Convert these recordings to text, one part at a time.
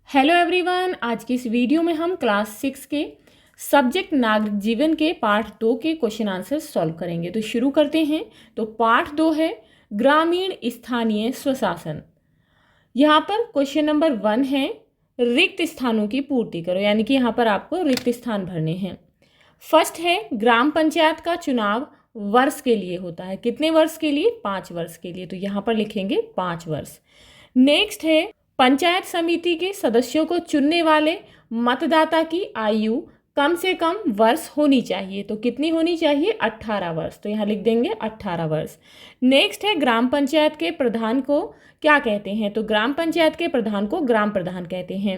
Hello everyone, आज की इस वीडियो में हम क्लास 6 के सब्जेक्ट नागरिक जीवन के पार्ट 2 के क्वेश्चन आंसर सॉल्व करेंगे। तो शुरू करते हैं। तो पार्ट 2 है ग्रामीण स्थानीय स्वशासन। यहाँ पर क्वेश्चन नंबर 1 है रिक्त स्थानों की पूर्ति करो, यानी कि यहाँ पर आपको रिक्त स्थान भरने हैं। फर्स्ट है ग्राम पंचायत का चुनाव वर्ष के लिए होता है। कितने वर्ष के लिए? 5 वर्ष के लिए। तो यहाँ पर लिखेंगे 5 वर्ष। नेक्स्ट है पंचायत समिति के सदस्यों को चुनने वाले मतदाता की आयु कम से कम वर्ष होनी चाहिए। तो कितनी होनी चाहिए? 18 वर्ष। तो यहाँ लिख देंगे 18 वर्ष। नेक्स्ट है ग्राम पंचायत के प्रधान को क्या कहते हैं? तो ग्राम पंचायत के प्रधान को ग्राम प्रधान कहते हैं।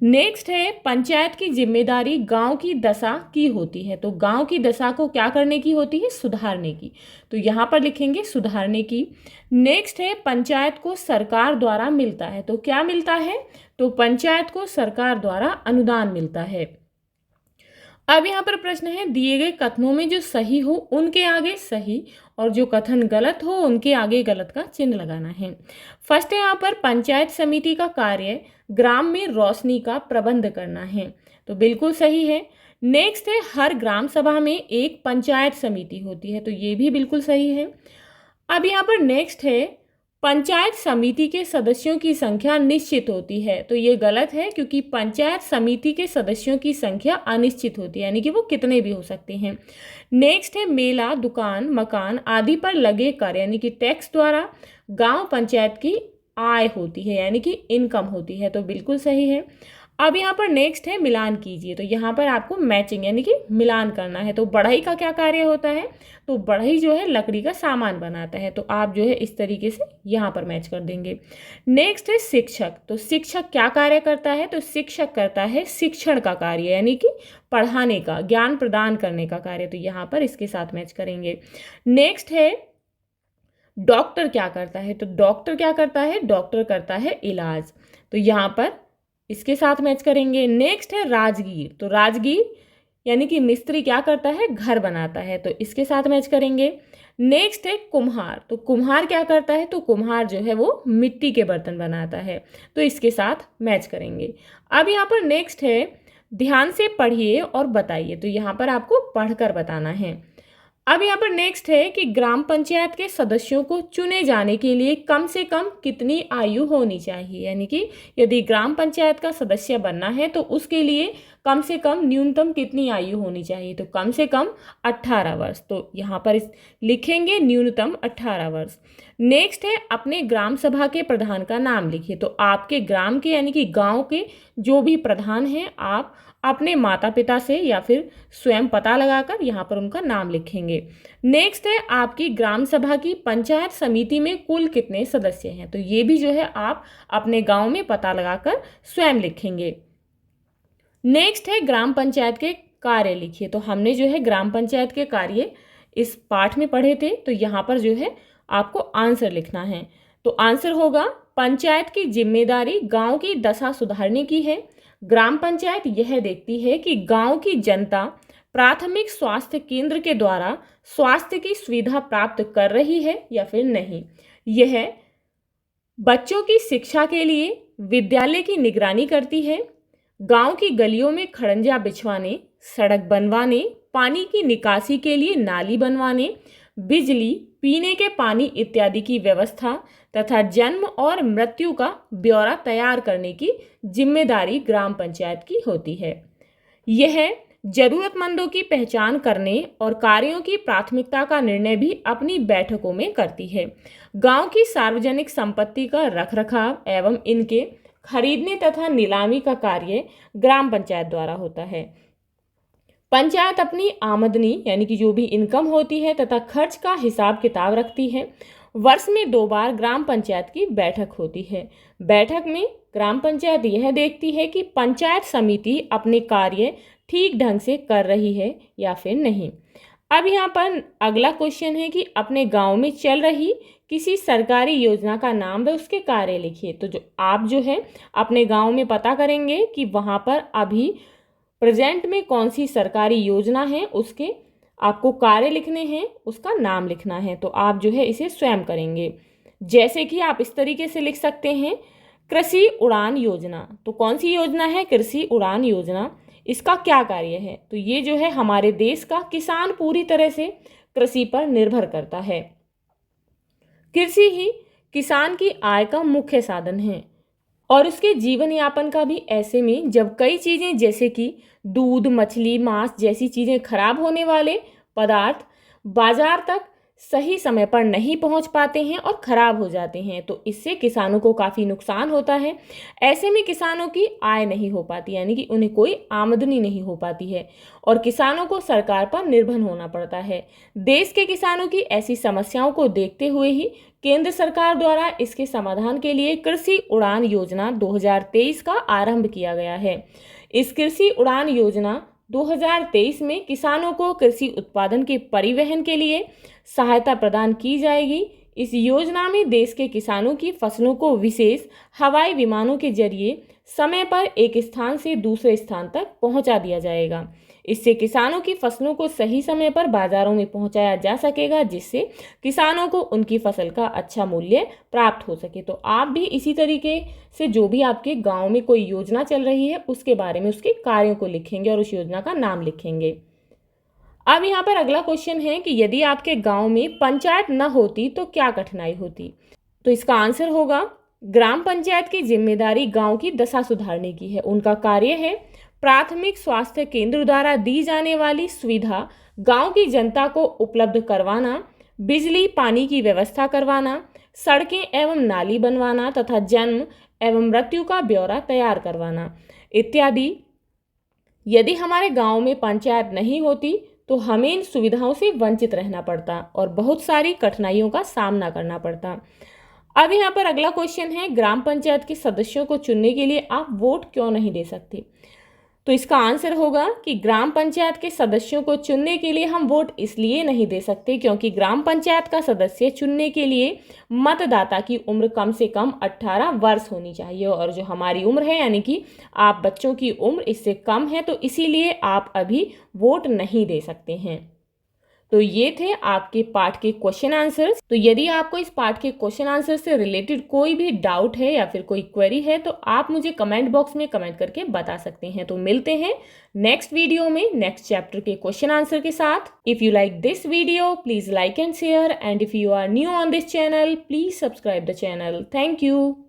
नेक्स्ट है पंचायत की जिम्मेदारी गांव की दशा की होती है। तो गांव की दशा को क्या करने की होती है? सुधारने की। तो यहाँ पर लिखेंगे सुधारने की। नेक्स्ट है पंचायत को सरकार द्वारा मिलता है। तो क्या मिलता है? तो पंचायत को सरकार द्वारा अनुदान मिलता है। अब यहाँ पर प्रश्न है दिए गए कथनों में जो सही हो उनके आगे सही और जो कथन गलत हो उनके आगे गलत का चिन्ह लगाना है। फर्स्ट है यहाँ पर पंचायत समिति का कार्य ग्राम में रोशनी का प्रबंध करना है। तो बिल्कुल सही है। नेक्स्ट है हर ग्राम सभा में एक पंचायत समिति होती है। तो ये भी बिल्कुल सही है। अब यहाँ पर नेक्स्ट है पंचायत समिति के सदस्यों की संख्या निश्चित होती है। तो ये गलत है, क्योंकि पंचायत समिति के सदस्यों की संख्या अनिश्चित होती है, यानी कि वो कितने भी हो सकते हैं। नेक्स्ट है मेला, दुकान, मकान आदि पर लगे कर यानी कि टैक्स द्वारा गांव पंचायत की आय होती है, यानी कि इनकम होती है। तो बिल्कुल सही है। अब यहाँ पर नेक्स्ट है मिलान कीजिए। तो यहाँ पर आपको मैचिंग यानी कि मिलान करना है। तो बढ़ई का क्या कार्य होता है? तो बढ़ई जो है लकड़ी का सामान बनाता है। तो आप जो है इस तरीके से यहाँ पर मैच कर देंगे। नेक्स्ट है शिक्षक। तो शिक्षक क्या कार्य करता है? तो शिक्षक करता है शिक्षण का कार्य, यानी कि पढ़ाने का, ज्ञान प्रदान करने का कार्य। तो यहाँ पर इसके साथ मैच करेंगे। नेक्स्ट है डॉक्टर क्या करता है? तो डॉक्टर क्या करता है? डॉक्टर करता है इलाज। तो यहाँ पर इसके साथ मैच करेंगे। नेक्स्ट है राजगीर। तो राजगीर यानी कि मिस्त्री क्या करता है? घर बनाता है। तो इसके साथ मैच करेंगे। नेक्स्ट है कुम्हार। तो कुम्हार क्या करता है? तो कुम्हार जो है वो मिट्टी के बर्तन बनाता है। तो इसके साथ मैच करेंगे। अब यहाँ पर नेक्स्ट है ध्यान से पढ़िए और बताइए। तो यहाँ पर आपको पढ़कर बताना है। अब यहाँ पर नेक्स्ट है कि ग्राम पंचायत के सदस्यों को चुने जाने के लिए कम से कम कितनी आयु होनी चाहिए, यानी कि यदि ग्राम पंचायत का सदस्य बनना है तो उसके लिए कम से कम न्यूनतम कितनी आयु होनी चाहिए? तो कम से कम 18 वर्ष। तो यहाँ पर लिखेंगे न्यूनतम 18 वर्ष। नेक्स्ट है अपने ग्राम सभा के प्रधान का नाम लिखिए। तो आपके ग्राम के यानी कि गाँव के जो भी प्रधान हैं आप अपने माता पिता से या फिर स्वयं पता लगाकर यहाँ पर उनका नाम लिखेंगे। नेक्स्ट है आपकी ग्राम सभा की पंचायत समिति में कुल कितने सदस्य हैं? तो ये भी जो है आप अपने गांव में पता लगाकर स्वयं लिखेंगे। नेक्स्ट है ग्राम पंचायत के कार्य लिखिए। तो हमने जो है ग्राम पंचायत के कार्य इस पाठ में पढ़े थे। तो यहाँ पर जो है आपको आंसर लिखना है। तो आंसर होगा पंचायत की जिम्मेदारी गाँव की दशा सुधारने की है। ग्राम पंचायत यह देखती है कि गांव की जनता प्राथमिक स्वास्थ्य केंद्र के द्वारा स्वास्थ्य की सुविधा प्राप्त कर रही है या फिर नहीं। यह बच्चों की शिक्षा के लिए विद्यालय की निगरानी करती है। गांव की गलियों में खड़ंजा बिछवाने, सड़क बनवाने, पानी की निकासी के लिए नाली बनवाने, बिजली, पीने के पानी इत्यादि की व्यवस्था तथा जन्म और मृत्यु का ब्यौरा तैयार करने की जिम्मेदारी ग्राम पंचायत की होती है। यह जरूरतमंदों की पहचान करने और कार्यों की प्राथमिकता का निर्णय भी अपनी बैठकों में करती है। गांव की सार्वजनिक संपत्ति का रखरखाव एवं इनके खरीदने तथा नीलामी का कार्य ग्राम पंचायत द्वारा होता है। पंचायत अपनी आमदनी यानी कि जो भी इनकम होती है तथा खर्च का हिसाब किताब रखती है। वर्ष में 2 बार ग्राम पंचायत की बैठक होती है। बैठक में ग्राम पंचायत यह देखती है कि पंचायत समिति अपने कार्य ठीक ढंग से कर रही है या फिर नहीं। अब यहाँ पर अगला क्वेश्चन है कि अपने गांव में चल रही किसी सरकारी योजना का नाम व उसके कार्य लिखिए। तो जो आप जो है अपने गांव में पता करेंगे कि वहाँ पर अभी प्रेजेंट में कौन सी सरकारी योजना है, उसके आपको कार्य लिखने हैं, उसका नाम लिखना है। तो आप जो है इसे स्वयं करेंगे। जैसे कि आप इस तरीके से लिख सकते हैं कृषि उड़ान योजना, तो कौन सी योजना है? कृषि उड़ान योजना। इसका क्या कार्य है? तो ये जो है हमारे देश का किसान पूरी तरह से कृषि पर निर्भर करता है। कृषि ही किसान की आय का मुख्य साधन है और उसके जीवन यापन का भी, ऐसे में जब कई चीज़ें जैसे कि दूध, मछली, मांस जैसी चीज़ें खराब होने वाले पदार्थ बाजार तक सही समय पर नहीं पहुंच पाते हैं और खराब हो जाते हैं, तो इससे किसानों को काफ़ी नुकसान होता है। ऐसे में किसानों की आय नहीं हो पाती, यानी कि उन्हें कोई आमदनी नहीं हो पाती है और किसानों को सरकार पर निर्भर होना पड़ता है। देश के किसानों की ऐसी समस्याओं को देखते हुए ही केंद्र सरकार द्वारा इसके समाधान के लिए कृषि उड़ान योजना 2023 का आरंभ किया गया है। इस कृषि उड़ान योजना 2023 में किसानों को कृषि उत्पादन के परिवहन के लिए सहायता प्रदान की जाएगी। इस योजना में देश के किसानों की फसलों को विशेष हवाई विमानों के जरिए समय पर एक स्थान से दूसरे स्थान तक पहुंचा दिया जाएगा। इससे किसानों की फसलों को सही समय पर बाजारों में पहुंचाया जा सकेगा, जिससे किसानों को उनकी फसल का अच्छा मूल्य प्राप्त हो सके। तो आप भी इसी तरीके से जो भी आपके गांव में कोई योजना चल रही है उसके बारे में, उसके कार्यों को लिखेंगे और उस योजना का नाम लिखेंगे। अब यहाँ पर अगला क्वेश्चन है कि यदि आपके गांव में पंचायत न होती तो क्या कठिनाई होती? तो इसका आंसर होगा, ग्राम पंचायत की जिम्मेदारी गांव की दशा सुधारने की है। उनका कार्य है प्राथमिक स्वास्थ्य केंद्र द्वारा दी जाने वाली सुविधा गांव की जनता को उपलब्ध करवाना, बिजली पानी की व्यवस्था करवाना, सड़कें एवं नाली बनवाना तथा जन्म एवं मृत्यु का ब्यौरा तैयार करवाना इत्यादि। यदि हमारे गांव में पंचायत नहीं होती तो हमें इन सुविधाओं से वंचित रहना पड़ता और बहुत सारी कठिनाइयों का सामना करना पड़ता। अब यहाँ पर अगला क्वेश्चन है, ग्राम पंचायत के सदस्यों को चुनने के लिए आप वोट क्यों नहीं दे सकते? तो इसका आंसर होगा कि ग्राम पंचायत के सदस्यों को चुनने के लिए हम वोट इसलिए नहीं दे सकते क्योंकि ग्राम पंचायत का सदस्य चुनने के लिए मतदाता की उम्र कम से कम 18 वर्ष होनी चाहिए और जो हमारी उम्र है, यानी कि आप बच्चों की उम्र, इससे कम है, तो इसीलिए आप अभी वोट नहीं दे सकते हैं। तो ये थे आपके पाठ के क्वेश्चन आंसर्स। तो यदि आपको इस पाठ के क्वेश्चन आंसर से रिलेटेड कोई भी डाउट है या फिर कोई क्वेरी है तो आप मुझे कमेंट बॉक्स में कमेंट करके बता सकते हैं। तो मिलते हैं नेक्स्ट वीडियो में नेक्स्ट चैप्टर के क्वेश्चन आंसर के साथ। If you like this video please like and share, and if you are new on this channel please subscribe the channel. Thank you.